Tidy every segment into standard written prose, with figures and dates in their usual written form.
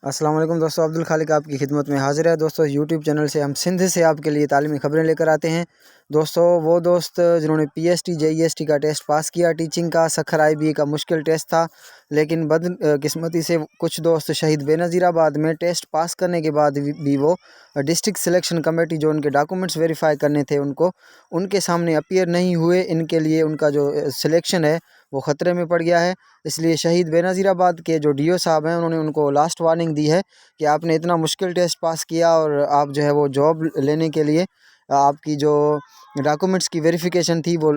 अस्सलाम वालेकुम दोस्तों, अब्दुल खालिक आपकी खिदमत में हाजिर है। दोस्तों यूट्यूब चैनल से हम सिंध से आपके लिए तालीमी खबरें लेकर आते हैं। दोस्तों वो दोस्त जिन्होंने पीएसटी जेईएसटी का टेस्ट पास किया, टीचिंग का सखर आईबी का मुश्किल टेस्ट था, लेकिन बदकिस्मती से कुछ दोस्त शहीद बेनज़ीराबाद में टेस्ट पास करने के बाद भी वो डिस्ट्रिक्ट सिलेक्शन कमेटी जो उनके डॉक्यूमेंट्स वेरीफाई करने थे उनके सामने अपीयर नहीं हुए। इनके लिए उनका जो सिलेक्शन है वो ख़तरे में पड़ गया है। इसलिए शहीद बेनज़ीराबाद के जो डीओ साहब हैं उन्होंने उनको लास्ट वार्निंग दी है कि आपने इतना मुश्किल टेस्ट पास किया और आप जो है वो जॉब लेने के लिए आपकी जो डॉक्यूमेंट्स की वेरिफिकेशन थी वो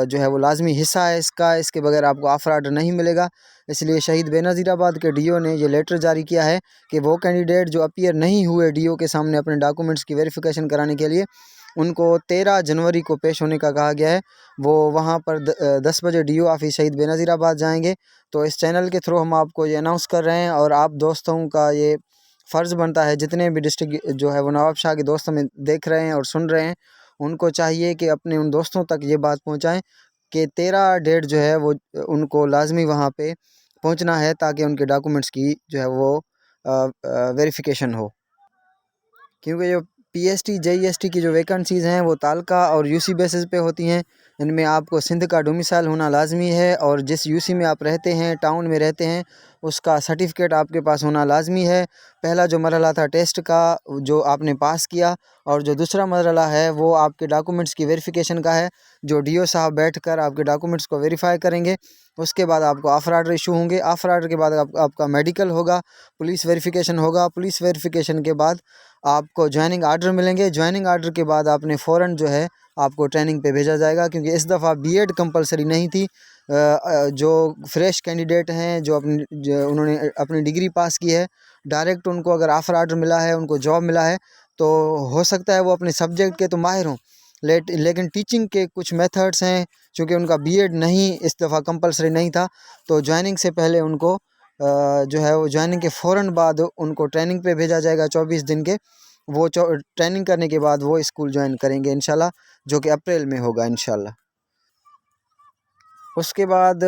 जो है वो लाजमी हिस्सा है इसके बगैर आपको ऑफर आर्डर नहीं मिलेगा। इसलिए शहीद बेनज़ीराबाद के डीओ ने ये लेटर जारी किया है कि वो कैंडिडेट जो अपीयर नहीं हुए डीओ के सामने अपने डॉक्यूमेंट्स की वेरिफिकेशन कराने के लिए, उनको 13 जनवरी को पेश होने का कहा गया है। वो वहाँ पर 10 बजे डीओ ऑफिस शहीद बेनज़ीराबाद जाएंगे। तो इस चैनल के थ्रू हम आपको ये अनाउंस कर रहे हैं और आप दोस्तों का ये फ़र्ज़ बनता है, जितने भी डिस्ट्रिक्ट जो है वो नवाब शाह के दोस्त हमें देख रहे हैं और सुन रहे हैं, उनको चाहिए कि अपने उन दोस्तों तक ये बात पहुँचाएँ कि 13 डेट जो है वो उनको लाजमी वहाँ पे पहुँचना है ताकि उनके डॉक्यूमेंट्स की जो है वो वेरिफिकेशन हो। क्योंकि जो पीएसटी जेईएसटी की जो वैकेंसीज़ हैं वो तालका और यूसी बेसिस पे होती हैं। इनमें आपको सिंध का डोमिसाइल होना लाजमी है और जिस यूसी में आप रहते हैं, टाउन में रहते हैं, उसका सर्टिफिकेट आपके पास होना लाजमी है। पहला जो मरहला था टेस्ट का जो आपने पास किया, और जो दूसरा मरहला है वो आपके डॉक्यूमेंट्स की वेरिफिकेशन का है, जो डीओ साहब बैठकर आपके डॉक्यूमेंट्स को वेरीफाई करेंगे। उसके बाद आपको ऑफर आर्डर इशू होंगे। ऑफर आर्डर के बाद आपका मेडिकल होगा, पुलिस वेरिफिकेशन होगा। पुलिस वेरिफिकेशन के बाद आपको ज्वाइनिंग आर्डर मिलेंगे। ज्वाइनिंग आर्डर के बाद आपने फ़ौरन जो है आपको ट्रेनिंग पे भेजा जाएगा, क्योंकि इस दफ़ा बीएड कंपलसरी नहीं थी। जो फ्रेश कैंडिडेट हैं जो उन्होंने अपनी डिग्री पास की है, डायरेक्ट उनको अगर ऑफर आर्डर मिला है, उनको जॉब मिला है, तो हो सकता है वो अपने सब्जेक्ट के तो माहिर हों, लेकिन टीचिंग के कुछ मेथड्स हैं, चूँकि उनका बीएड नहीं इस दफ़ा कंपलसरी नहीं था, तो ज्वाइनिंग से पहले उनको जो है वो ज्वाइनिंग के फ़ौरन बाद उनको ट्रेनिंग पे भेजा जाएगा 24 दिन के। वो ट्रेनिंग करने के बाद वो स्कूल ज्वाइन करेंगे इंशाल्लाह, जो कि अप्रैल में होगा इंशाल्लाह। उसके बाद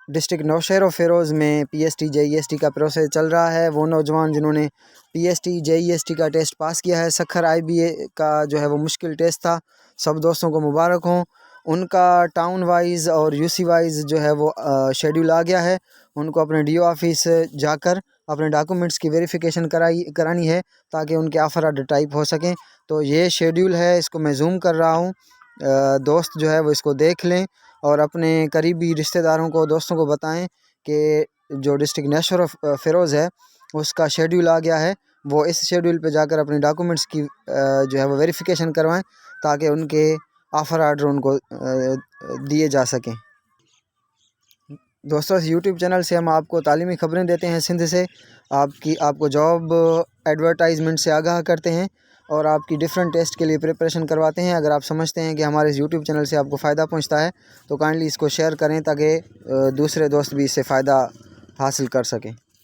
डिस्ट्रिक्ट नौशहर और फ़िरोज़ में पीएसटी जेईएसटी का प्रोसेस चल रहा है। वो नौजवान जिन्होंने पीएसटी जेईएसटी का टेस्ट पास किया है, सखर आईबीए का जो है वो मुश्किल टेस्ट था, सब दोस्तों को मुबारक हों। उनका टाउन वाइज़ और यूसी वाइज़ जो है वो शेड्यूल आ गया है। उनको अपने डीओ ऑफिस जाकर अपने डॉक्यूमेंट्स की वेरिफिकेशन करानी है ताकि उनके ऑफर आर्डर टाइप हो सकें। तो ये शेड्यूल है, इसको मैं ज़ूम कर रहा हूँ, दोस्त जो है वो इसको देख लें और अपने करीबी रिश्तेदारों को, दोस्तों को बताएं कि जो डिस्ट्रिक्ट नौशहर और फ़िरोज़ है उसका शेड्यूल आ गया है। वो इस शेड्यूल पे जाकर अपने डॉक्यूमेंट्स की जो है वो वेरिफिकेशन करवाएं ताकि उनके ऑफ़र आर्डर उनको दिए जा सकें। दोस्तों इस यूट्यूब चैनल से हम आपको तालीमी खबरें देते हैं सिंध से, आपको जॉब एडवर्टाइजमेंट से आगाह करते हैं और आपकी डिफरेंट टेस्ट के लिए प्रिपरेशन करवाते हैं। अगर आप समझते हैं कि हमारे इस यूट्यूब चैनल से आपको फ़ायदा पहुंचता है तो काइंडली इसको शेयर करें ताकि दूसरे दोस्त भी इससे फ़ायदा हासिल कर सकें।